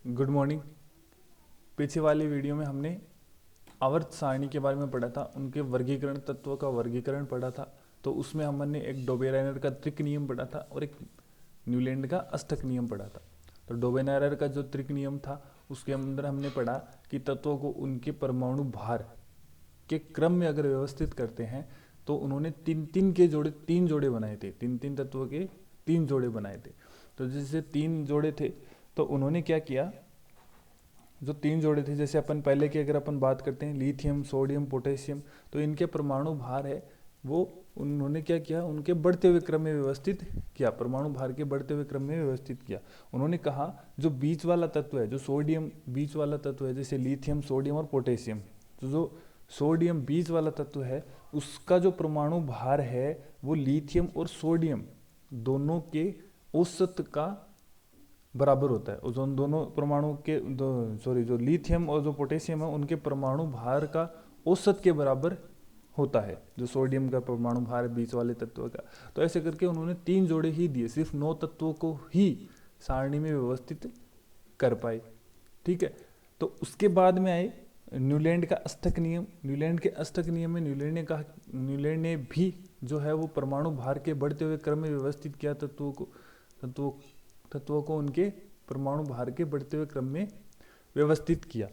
Good morning. पीछे वाली video में हमने आवर्त सारणी के बारे में पढ़ा था, उनके वर्गीकरण, तत्वों का वर्गीकरण पढ़ा था। तो उसमें हमने एक डोबेराइनर का त्रिक नियम पढ़ा था और एक न्यूलैंड का अष्टक नियम पढ़ा था। तो डोबेराइनर का जो त्रिक नियम था उसके अंदर हमने पढ़ा कि तत्वों को उनके परमाणु भार के क्रम में अगर व्यवस्थित करते हैं तो उन्होंने तीन जोड़े बनाए थे। तीन तत्वों के तीन जोड़े बनाए थे। तो जैसे तीन जोड़े थे तो उन्होंने क्या किया, जो तीन जोड़े थे, जैसे अपन पहले की अगर अपन बात करते हैं लिथियम, सोडियम, पोटेशियम, तो इनके परमाणु भार है वो उन्होंने क्या किया, उनके बढ़ते हुए क्रम में व्यवस्थित किया, परमाणु भार के बढ़ते हुए क्रम में व्यवस्थित किया। उन्होंने कहा जो बीच वाला तत्व है, जो सोडियम बीच वाला तत्व है, जैसे लिथियम, सोडियम और पोटेशियम, तो जो सोडियम बीच वाला तत्व है उसका जो परमाणु भार है वो लिथियम और सोडियम दोनों के औसत का बराबर होता है। जो दोनों परमाणु के जो लिथियम और जो पोटेशियम है उनके परमाणु भार का औसत के बराबर होता है, जो सोडियम का परमाणु भार है बीच वाले तत्व का। तो ऐसे करके उन्होंने तीन जोड़े ही दिए, सिर्फ 9 तत्वों को ही सारणी में व्यवस्थित कर पाए। ठीक है। तो उसके बाद में आए न्यूलैंड का अष्टक नियम। न्यूलैंड के अष्टक नियम में न्यूलैंड ने भी जो है वो परमाणु भार के बढ़ते हुए क्रम में व्यवस्थित किया तत्वों को उनके परमाणु भार के बढ़ते हुए क्रम में व्यवस्थित किया।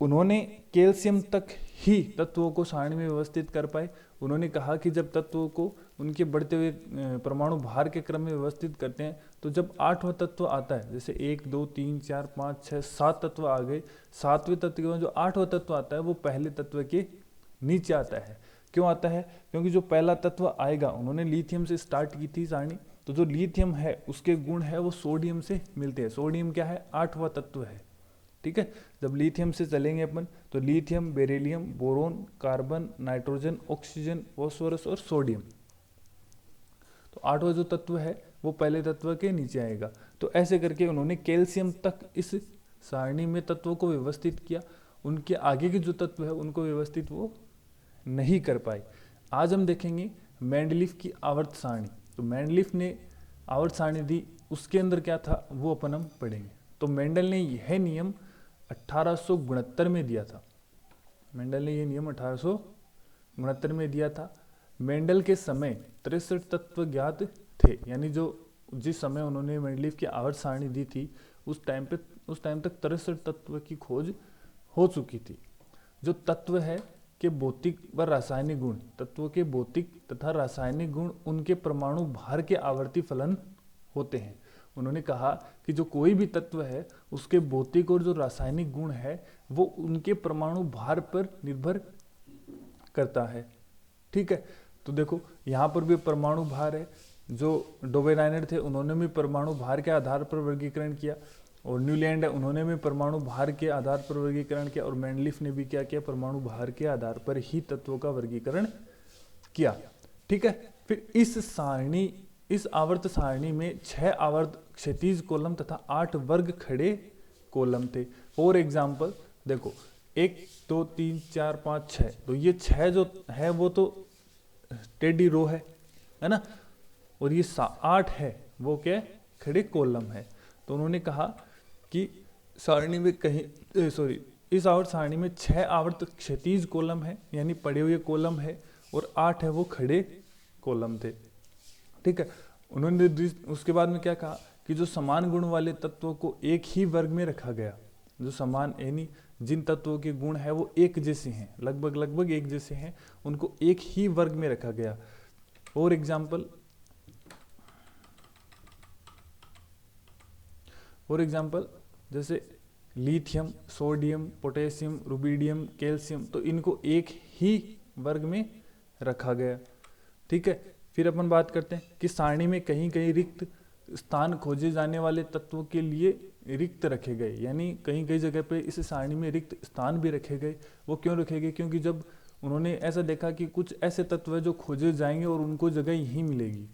उन्होंने कैल्शियम तक ही तत्वों को सारणी में व्यवस्थित कर पाए। उन्होंने कहा कि जब तत्वों को उनके बढ़ते हुए परमाणु भार के क्रम में व्यवस्थित करते हैं तो जब 8वां तत्व आता है, जैसे 1 2 3 4 5 6 7 तत्व आ गए, 7वें तत्व में जो 8वां तत्व आता है वो पहले तत्व के नीचे आता है। क्यों आता है? क्योंकि जो पहला तत्व आएगा, उन्होंने लिथियम से स्टार्ट की थी सारणी, तो जो लिथियम है उसके गुण है वो सोडियम से मिलते हैं। सोडियम क्या है? 8वां तत्व है। ठीक है। जब लिथियम से चलेंगे अपन तो lithium, beryllium, boron, carbon, nitrogen, oxygen, phosphorus और सोडियम, तो 8वां जो तत्व है वो पहले तत्व के नीचे आएगा। तो ऐसे करके उन्होंने कैल्शियम तक इस सारणी में तत्वों को व्यवस्थित किया। उनके आगे के जो तत्व है उनको व्यवस्थित वो नहीं कर पाए। आज हम देखेंगे मेंडलीफ की आवर्त सारणी। तो मेंडलीफ ने आवर्त सारणी दी, उसके अंदर क्या था वो अपन हम पढ़ेंगे। तो मेंडल ने यह नियम 1869 में दिया था। मेंडल ने यह नियम 1869 में दिया था। मेंडल के समय 63 तत्व ज्ञात थे, यानी जो जिस समय उन्होंने मेंडलीफ की आवर्त सारणी दी थी उस टाइम तक 63 तत्व की खोज हो चुकी थी। जो तत्व है के भौतिक व रासायनिक गुण, तत्वों के भौतिक तथा रासायनिक गुण उनके परमाणु भार के आवर्ती फलन होते हैं। उन्होंने कहा कि जो कोई भी तत्व है उसके भौतिक और जो रासायनिक गुण है वो उनके परमाणु भार पर निर्भर करता है। ठीक है। तो देखो यहाँ पर भी परमाणु भार है। जो डोबेराइनर थे उन्होंने भी परमाणु भार के आधार पर वर्गीकरण किया, और न्यूलैंड है उन्होंने भी परमाणु भार के आधार पर वर्गीकरण किया, और मेंडलीफ ने भी क्या किया, परमाणु भार के आधार पर ही तत्वों का वर्गीकरण किया। ठीक है। फिर इस आवर्त सारणी में 6 आवर्त क्षैतिज कॉलम तथा 8 वर्ग खड़े कॉलम थे। फॉर एग्जाम्पल देखो 1 2 3 4 5 6, तो ये 6 जो है वो तो टेढ़ी रो है ना, और ये 8 है वो क्या, खड़े कॉलम है। तो उन्होंने कहा कि सारणी में इस आवर्त सारणी में 6 आवर्त क्षैतिज कॉलम है, यानी पड़े हुए कॉलम है, और 8 है वो खड़े कॉलम थे। ठीक है। उन्होंने उसके बाद में क्या कहा कि जो समान गुण वाले तत्वों को एक ही वर्ग में रखा गया, जो समान यानी जिन तत्वों के गुण है वो एक जैसे हैं, लगभग एक जैसे हैं, उनको एक ही वर्ग में रखा गया। फॉर एग्जाम्पल जैसे lithium, sodium, potassium, rubidium, calcium, तो इनको एक ही वर्ग में रखा गया। ठीक है। फिर अपन बात करते हैं कि सारणी में कहीं कहीं रिक्त स्थान खोजे जाने वाले तत्वों के लिए रिक्त रखे गए, यानी कहीं कहीं जगह पे इस सारणी में रिक्त स्थान भी रखे गए। वो क्यों रखे गए? क्योंकि जब उन्होंने ऐसा देखा कि कुछ ऐसे तत्व है जो खोजे जाएंगे और उनको जगह यहीं मिलेगी।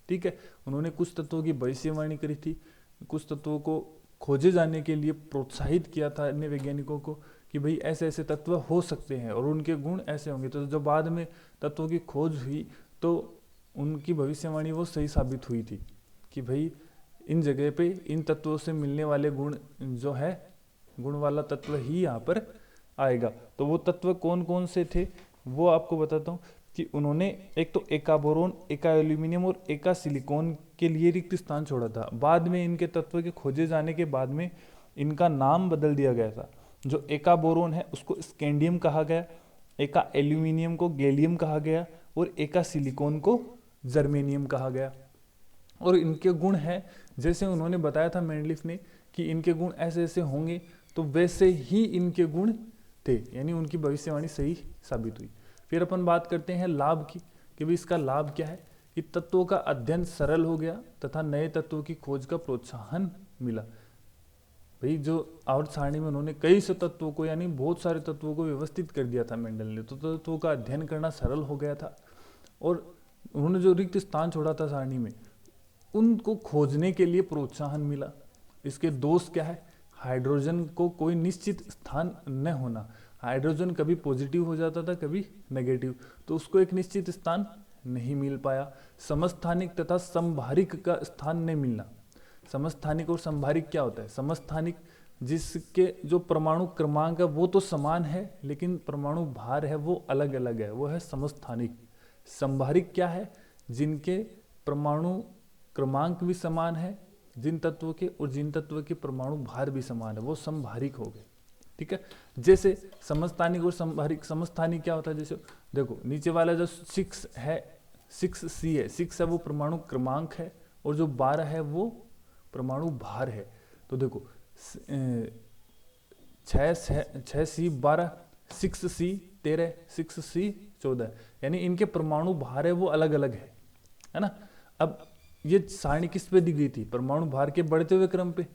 ठीक है। उन्होंने कुछ तत्वों की भविष्यवाणी करी थी, कुछ तत्वों को खोजे जाने के लिए प्रोत्साहित किया था अन्य वैज्ञानिकों को कि भाई ऐसे ऐसे तत्व हो सकते हैं और उनके गुण ऐसे होंगे। तो जब बाद में तत्वों की खोज हुई तो उनकी भविष्यवाणी वो सही साबित हुई थी कि भाई इन जगह पे इन तत्वों से मिलने वाले गुण जो है, गुण वाला तत्व ही यहाँ पर आएगा। तो वो तत्व कौन कौन से थे वो आपको बताता हूँ कि उन्होंने एक तो एका बोरोन, एका एल्यूमिनियम और एका सिलिकॉन के लिए रिक्त स्थान छोड़ा था। बाद में इनके तत्व के खोजे जाने के बाद में इनका नाम बदल दिया गया था। जो एका बोरोन है उसको स्कैंडियम कहा गया, एका एल्यूमिनियम को गैलियम कहा गया और एका सिलिकॉन को जर्मेनियम कहा गया। और इनके गुण हैं जैसे उन्होंने बताया था मेंडलीफ ने कि इनके गुण ऐसे ऐसे होंगे, तो वैसे ही इनके गुण थे, यानी उनकी भविष्यवाणी सही साबित हुई। फिर अपन बात करते हैं लाभ की कि भाई इसका लाभ क्या है कि तत्वों का अध्ययन सरल हो गया तथा नए तत्वों की खोज का प्रोत्साहन मिला। भाई जो आवर्त सारणी में उन्होंने कई सौ तत्वों को यानी बहुत सारे तत्वों को व्यवस्थित कर दिया था मेंडल ने, तो तत्वों का अध्ययन करना सरल हो गया था। और उन्होंने जो रिक्त स्थान छोड़ा था सारणी में उनको खोजने के लिए प्रोत्साहन मिला। इसके दोष क्या है? हाइड्रोजन को कोई निश्चित स्थान न होना। हाइड्रोजन कभी पॉजिटिव हो जाता था कभी नेगेटिव, तो उसको एक निश्चित स्थान नहीं मिल पाया। समस्थानिक तथा समभारिक का स्थान नहीं मिलना। समस्थानिक और समभारिक क्या होता है? समस्थानिक जिसके जो परमाणु क्रमांक है वो तो समान है लेकिन परमाणु भार है वो अलग अलग है, वो है समस्थानिक। समभारिक क्या है? जिनके परमाणु क्रमांक भी समान है जिन तत्वों के, और जिन तत्वों के परमाणु भार भी समान है, वो समभारिक हो गए। ठीक है, जैसे समस्थानिक और समभारिक। समस्थानिक क्या होता है? जैसे देखो नीचे वाला जो 6 है, 6C है, 6 है वो परमाणु क्रमांक है और जो 12 है वो परमाणु भार है। तो देखो 6C 12, 6C 13, 6C 14, यानी इनके परमाणु भार है वो अलग अलग है ना। अब ये सारणी किस पे दी गई थी? परमाणु भार के बढ़ते हुए क्रम पे,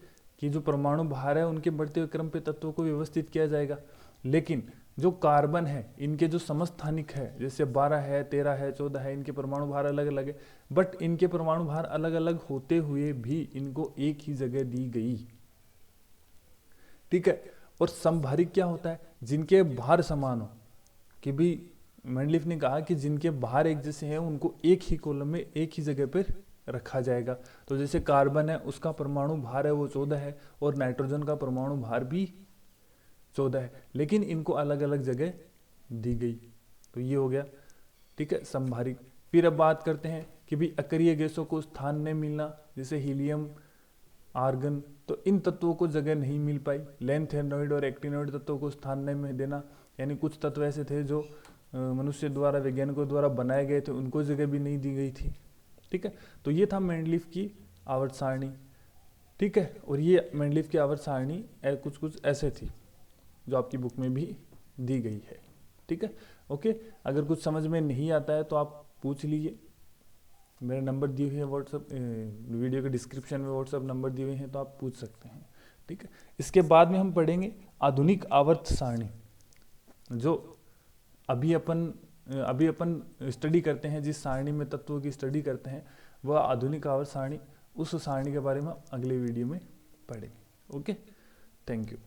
कि जो परमाणु भार है उनके बढ़ते हुए क्रम पे तत्वों को व्यवस्थित किया जाएगा। लेकिन जो कार्बन है इनके जो समस्थानिक है, जैसे 12 है, 13 है, 14 है, इनके परमाणु भार अलग अलग है, बट इनके परमाणु भार अलग अलग होते हुए भी इनको एक ही जगह दी गई। ठीक है, और समभारिक क्या होता है? जिनके भार समान हो, कि भी मेंडलीफ ने कहा कि जिनके भार एक जैसे हैं उनको एक ही कॉलम में एक ही जगह पर रखा जाएगा। तो जैसे कार्बन है उसका परमाणु भार है वो 14 है और नाइट्रोजन का परमाणु भार भी 14 है, लेकिन इनको अलग अलग जगह दी गई। तो ये हो गया, ठीक है, समभारिक। फिर अब बात करते हैं कि भी अक्रिय गैसों को स्थान नहीं मिलना, जैसे हीलियम, आर्गन, तो इन तत्वों को जगह नहीं मिल पाई। लैंथेनॉइड और एक्टिनॉइड तत्वों को स्थान नहीं देना, यानी कुछ तत्व ऐसे थे जो मनुष्य द्वारा, वैज्ञानिकों द्वारा बनाए गए थे, उनको जगह भी नहीं दी गई थी। ठीक है, तो ये था मेंडलीफ की आवर्त सारणी। ठीक है, और ये मेंडलीफ की आवर्त सारणी कुछ कुछ ऐसे थी जो आपकी बुक में भी दी गई है। ठीक है, ओके। अगर कुछ समझ में नहीं आता है तो आप पूछ लीजिए, मेरे नंबर दिए हुए हैं व्हाट्सअप, वीडियो के डिस्क्रिप्शन में व्हाट्सअप नंबर दिए हुए हैं तो आप पूछ सकते हैं। ठीक है, इसके बाद में हम पढ़ेंगे आधुनिक आवर्त सारणी, जो अभी अपन स्टडी करते हैं, जिस सारणी में तत्वों की स्टडी करते हैं वह आधुनिक आवर्त सारणी। उस सारणी के बारे में अगले वीडियो में पढ़ेंगे। Okay, thank you.